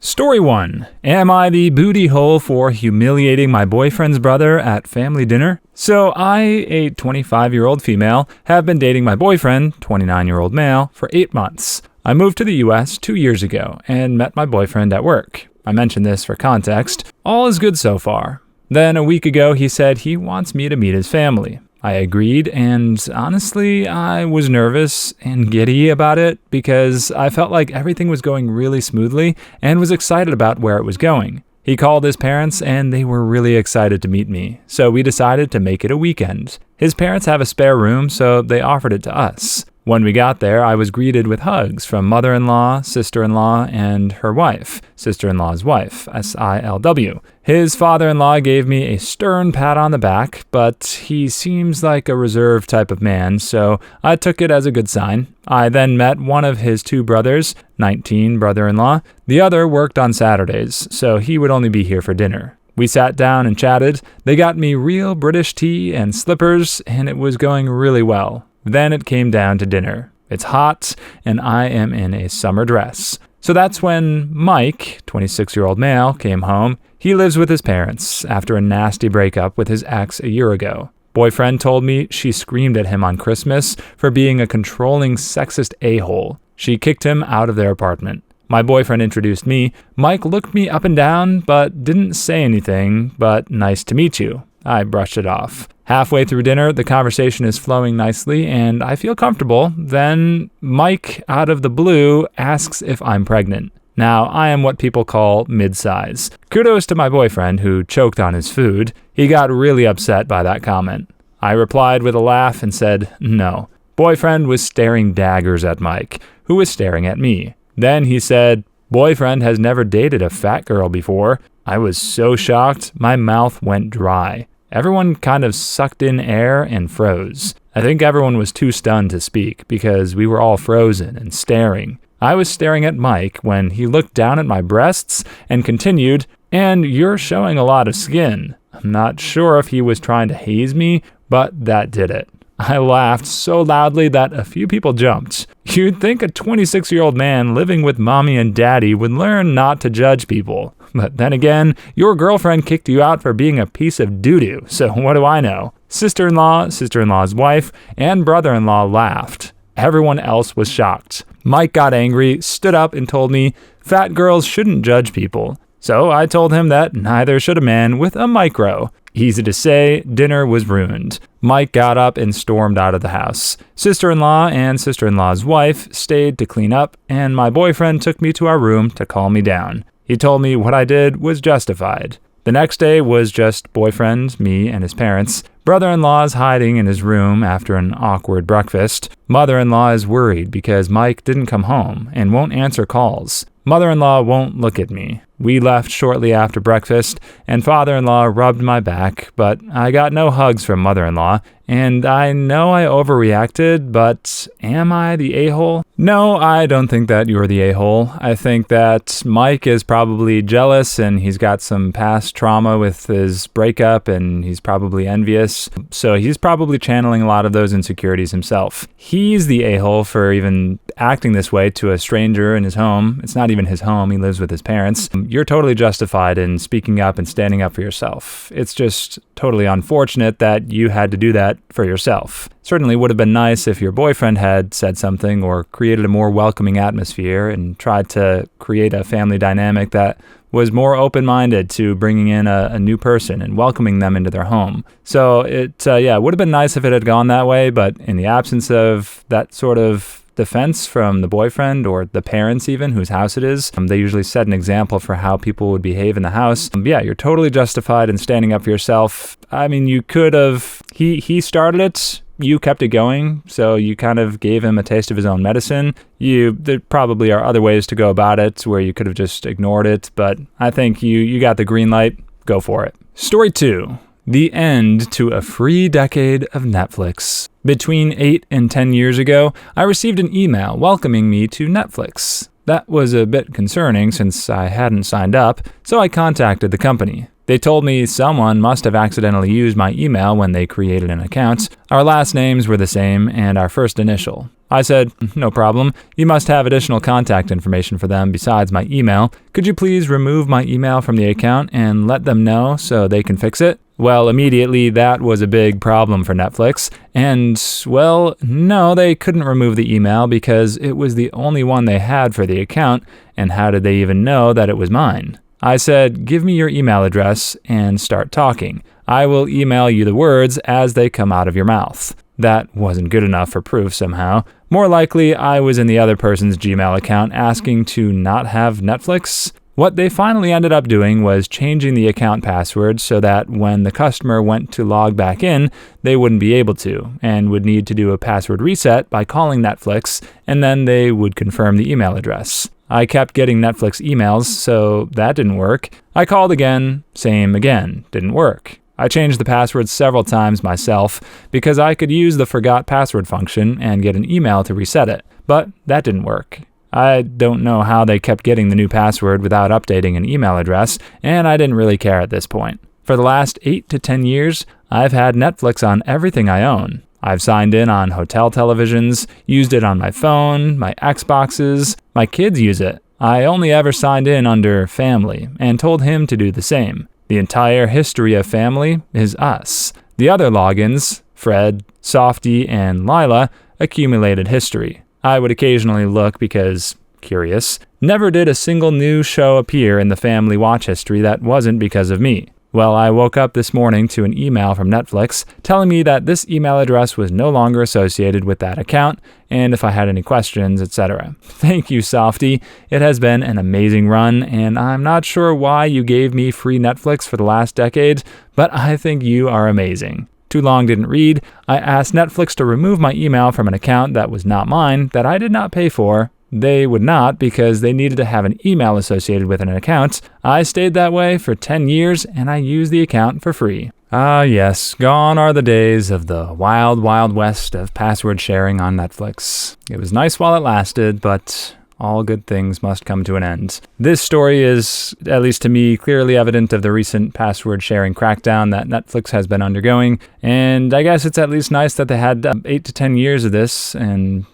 Story 1. Am I the booty hole for humiliating my boyfriend's brother at family dinner? So I, a 25-year-old female, have been dating my boyfriend, 29-year-old male, for 8 months. I moved to the US 2 years ago and met my boyfriend at work. I mention this for context. All is good so far. Then a week ago he said he wants me to meet his family. I agreed, and honestly, I was nervous and giddy about it because I felt like everything was going really smoothly and was excited about where it was going. He called his parents, and they were really excited to meet me, so we decided to make it a weekend. His parents have a spare room, so they offered it to us. When we got there, I was greeted with hugs from mother-in-law, sister-in-law, and her wife, sister-in-law's wife, SILW. His father-in-law gave me a stern pat on the back, but he seems like a reserved type of man, so I took it as a good sign. I then met one of his 2 brothers, 19 brother-in-law. The other worked on Saturdays, so he would only be here for dinner. We sat down and chatted. They got me real British tea and slippers, and it was going really well. Then it came down to dinner. It's hot, and I am in a summer dress. So that's when Mike, 26-year-old male, came home. He lives with his parents after a nasty breakup with his ex a year ago. Boyfriend told me she screamed at him on Christmas for being a controlling, sexist a-hole. She kicked him out of their apartment. My boyfriend introduced me. Mike looked me up and down, but didn't say anything, but nice to meet you. I brushed it off. Halfway through dinner, the conversation is flowing nicely, and I feel comfortable. Then Mike, out of the blue, asks if I'm pregnant. Now, I am what people call mid-size. Kudos to my boyfriend, who choked on his food. He got really upset by that comment. I replied with a laugh and said, no. Boyfriend was staring daggers at Mike, who was staring at me. Then he said, boyfriend has never dated a fat girl before. I was so shocked, my mouth went dry. Everyone kind of sucked in air and froze. I think everyone was too stunned to speak because we were all frozen and staring. I was staring at Mike when he looked down at my breasts and continued, and you're showing a lot of skin. I'm not sure if he was trying to haze me, but that did it. I laughed so loudly that a few people jumped. You'd think a 26-year-old man living with mommy and daddy would learn not to judge people. But then again, your girlfriend kicked you out for being a piece of doo-doo, so what do I know? Sister-in-law, sister-in-law's wife, and brother-in-law laughed. Everyone else was shocked. Mike got angry, stood up, and told me, fat girls shouldn't judge people. So I told him that neither should a man with a micro. Easy to say, dinner was ruined. Mike got up and stormed out of the house. Sister-in-law and sister-in-law's wife stayed to clean up, and my boyfriend took me to our room to calm me down. He told me what I did was justified. The next day was just boyfriend, me, and his parents. Brother-in-law is hiding in his room after an awkward breakfast. Mother-in-law is worried because Mike didn't come home and won't answer calls. Mother-in-law won't look at me. We left shortly after breakfast, and father-in-law rubbed my back, but I got no hugs from mother-in-law, and I know I overreacted, but am I the a-hole? No, I don't think that you're the a-hole. I think that Mike is probably jealous, and he's got some past trauma with his breakup, and he's probably envious, so he's probably channeling a lot of those insecurities himself. He's the a-hole for even acting this way to a stranger in his home. It's not even his home, he lives with his parents. You're totally justified in speaking up and standing up for yourself. It's just totally unfortunate that you had to do that for yourself. Certainly would have been nice if your boyfriend had said something or created a more welcoming atmosphere and tried to create a family dynamic that was more open-minded to bringing in a new person and welcoming them into their home. So it would have been nice if it had gone that way, but in the absence of that sort of defense from the boyfriend or the parents even, whose house it is, they usually set an example for how people would behave in the house. You're totally justified in standing up for yourself. I mean, you could have, he started it, you kept it going, so you kind of gave him a taste of his own medicine. There probably are other ways to go about it where you could have just ignored it, but I think you got the green light, go for it. Story 2. The end to a free decade of Netflix. Between 8 and 10 years ago, I received an email welcoming me to Netflix. That was a bit concerning since I hadn't signed up, so I contacted the company. They told me someone must have accidentally used my email when they created an account. Our last names were the same and our first initial. I said, no problem. You must have additional contact information for them besides my email. Could you please remove my email from the account and let them know so they can fix it? Well, immediately that was a big problem for Netflix. And, well, no, they couldn't remove the email because it was the only one they had for the account, and how did they even know that it was mine? I said, give me your email address and start talking. I will email you the words as they come out of your mouth. That wasn't good enough for proof somehow. More likely, I was in the other person's Gmail account asking to not have Netflix. What they finally ended up doing was changing the account password so that when the customer went to log back in, they wouldn't be able to, and would need to do a password reset by calling Netflix, and then they would confirm the email address. I kept getting Netflix emails, so that didn't work. I called again, same again, didn't work. I changed the password several times myself because I could use the forgot password function and get an email to reset it, but that didn't work. I don't know how they kept getting the new password without updating an email address, and I didn't really care at this point. For the last 8 to 10 years, I've had Netflix on everything I own. I've signed in on hotel televisions, used it on my phone, my Xboxes. My kids use it. I only ever signed in under Family and told him to do the same. The entire history of Family is us. The other logins, Fred, Softy, and Lila, accumulated history. I would occasionally look because curious. Never did a single new show appear in the Family watch history that wasn't because of me. Well, I woke up this morning to an email from Netflix telling me that this email address was no longer associated with that account, and if I had any questions, etc. Thank you, Softy. It has been an amazing run, and I'm not sure why you gave me free Netflix for the last decade, but I think you are amazing. Too long didn't read. I asked Netflix to remove my email from an account that was not mine, that I did not pay for. They would not because they needed to have an email associated with an account. I stayed that way for 10 years and I used the account for free. Ah, yes, gone are the days of the wild, wild west of password sharing on Netflix. It was nice while it lasted, but all good things must come to an end. This story is, at least to me, clearly evident of the recent password sharing crackdown that Netflix has been undergoing, and I guess it's at least nice that they had 8 to 10 years of this and,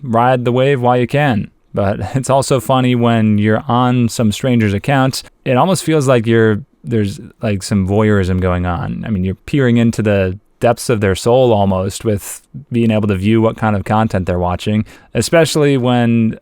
ride the wave while you can. But it's also funny when you're on some stranger's account, it almost feels like there's like some voyeurism going on. I mean, you're peering into the depths of their soul almost with being able to view what kind of content they're watching, especially when,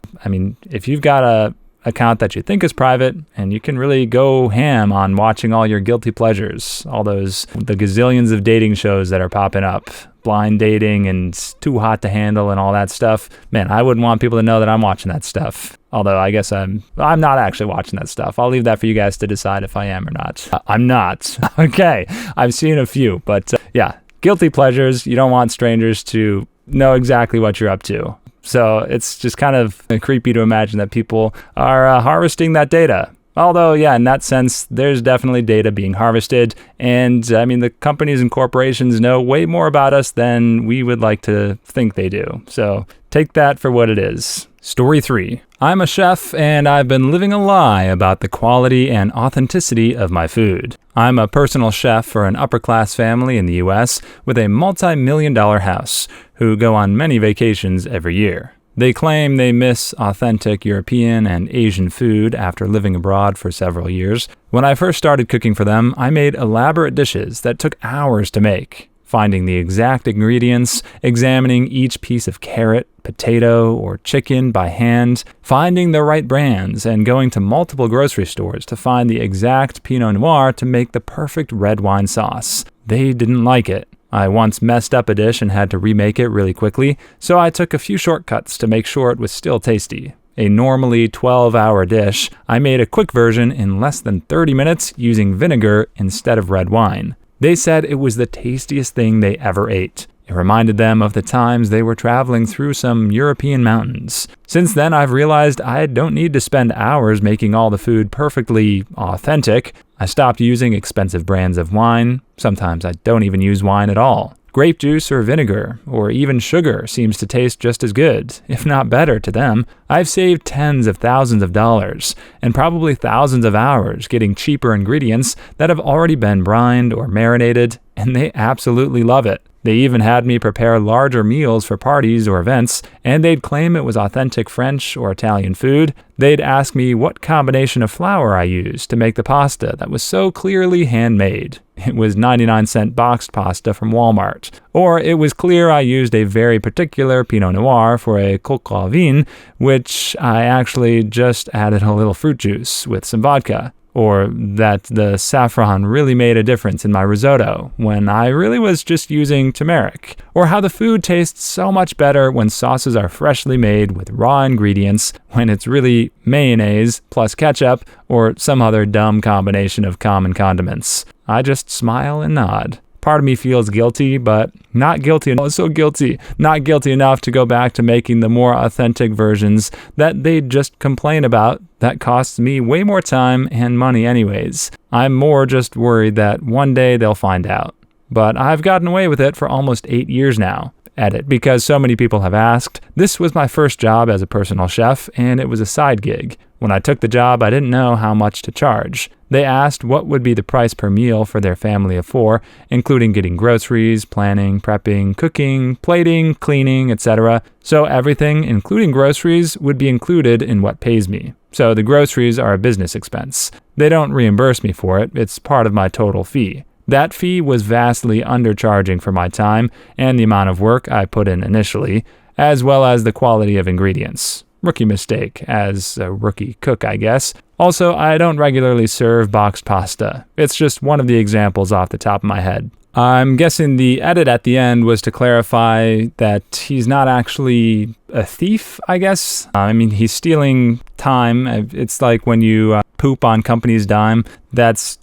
if you've got a account that you think is private and you can really go ham on watching all your guilty pleasures, the gazillions of dating shows that are popping up, blind dating and Too Hot to Handle and all that stuff. Man, I wouldn't want people to know that I'm watching that stuff. Although I guess I'm not actually watching that stuff. I'll leave that for you guys to decide if I am or not. I'm not. Okay. I've seen a few, but yeah. Guilty pleasures, you don't want strangers to know exactly what you're up to. So it's just kind of creepy to imagine that people are harvesting that data. Although, yeah, in that sense, there's definitely data being harvested. And the companies and corporations know way more about us than we would like to think they do. So take that for what it is. Story 3. I'm a chef and I've been living a lie about the quality and authenticity of my food. I'm a personal chef for an upper-class family in the U.S. with a multi-million-dollar house who go on many vacations every year. They claim they miss authentic European and Asian food after living abroad for several years. When I first started cooking for them, I made elaborate dishes that took hours to make. Finding the exact ingredients, examining each piece of carrot, potato, or chicken by hand, finding the right brands, and going to multiple grocery stores to find the exact Pinot Noir to make the perfect red wine sauce. They didn't like it. I once messed up a dish and had to remake it really quickly, so I took a few shortcuts to make sure it was still tasty. A normally 12-hour dish, I made a quick version in less than 30 minutes using vinegar instead of red wine. They said it was the tastiest thing they ever ate. It reminded them of the times they were traveling through some European mountains. Since then, I've realized I don't need to spend hours making all the food perfectly authentic. I stopped using expensive brands of wine. Sometimes I don't even use wine at all. Grape juice or vinegar, or even sugar seems to taste just as good, if not better to them. I've saved tens of thousands of dollars, and probably thousands of hours getting cheaper ingredients that have already been brined or marinated, and they absolutely love it. They even had me prepare larger meals for parties or events, and they'd claim it was authentic French or Italian food. They'd ask me what combination of flour I used to make the pasta that was so clearly handmade. It was 99-cent boxed pasta from Walmart. Or it was clear I used a very particular Pinot Noir for a coq au vin, which I actually just added a little fruit juice with some vodka. Or that the saffron really made a difference in my risotto when I really was just using turmeric. Or how the food tastes so much better when sauces are freshly made with raw ingredients when it's really mayonnaise plus ketchup or some other dumb combination of common condiments. I just smile and nod. Part of me feels guilty, but not guilty enough to go back to making the more authentic versions that they just complain about that costs me way more time and money anyways. I'm more just worried that one day they'll find out. But I've gotten away with it for almost 8 years now. Edit, because so many people have asked. This was my first job as a personal chef, and it was a side gig. When I took the job, I didn't know how much to charge. They asked what would be the price per meal for their family of 4, including getting groceries, planning, prepping, cooking, plating, cleaning, etc. So everything, including groceries, would be included in what pays me. So the groceries are a business expense. They don't reimburse me for it. It's part of my total fee. That fee was vastly undercharging for my time and the amount of work I put in initially, as well as the quality of ingredients. Rookie mistake, as a rookie cook, I guess. Also, I don't regularly serve boxed pasta. It's just one of the examples off the top of my head. I'm guessing the edit at the end was to clarify that he's not actually a thief, I guess. He's stealing time. It's like when you poop on company's dime. That's,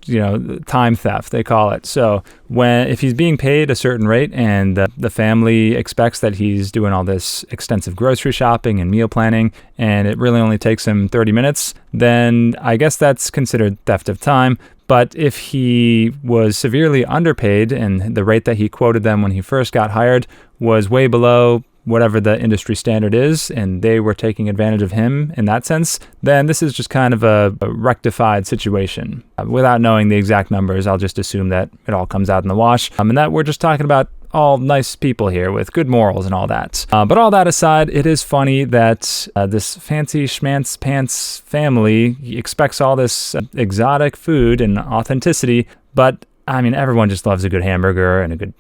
time theft, they call it. So if he's being paid a certain rate and the family expects that he's doing all this extensive grocery shopping and meal planning, and it really only takes him 30 minutes, then I guess that's considered theft of time. But if he was severely underpaid and the rate that he quoted them when he first got hired was way below whatever the industry standard is, and they were taking advantage of him in that sense, then this is just kind of a rectified situation. Without knowing the exact numbers, I'll just assume that it all comes out in the wash, and that we're just talking about all nice people here with good morals and all that. But all that aside, it is funny that this fancy schmancy pants family expects all this exotic food and authenticity, but everyone just loves a good hamburger and a good,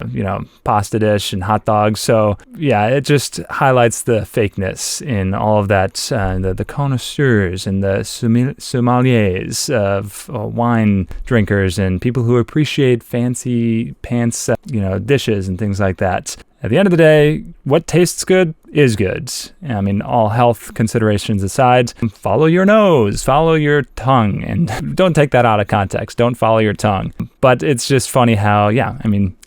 pasta dish and hot dogs. So, yeah, it just highlights the fakeness in all of that, the connoisseurs and the sommeliers of wine drinkers and people who appreciate fancy pants, dishes and things like that. At the end of the day, what tastes good is good. All health considerations aside, follow your nose, follow your tongue, and don't take that out of context. Don't follow your tongue. But it's just funny how,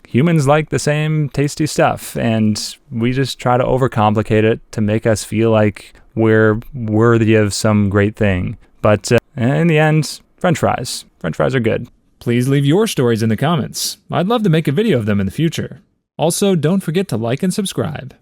humans like the same tasty stuff, and we just try to overcomplicate it to make us feel like we're worthy of some great thing. But in the end, French fries. French fries are good. Please leave your stories in the comments. I'd love to make a video of them in the future. Also, don't forget to like and subscribe.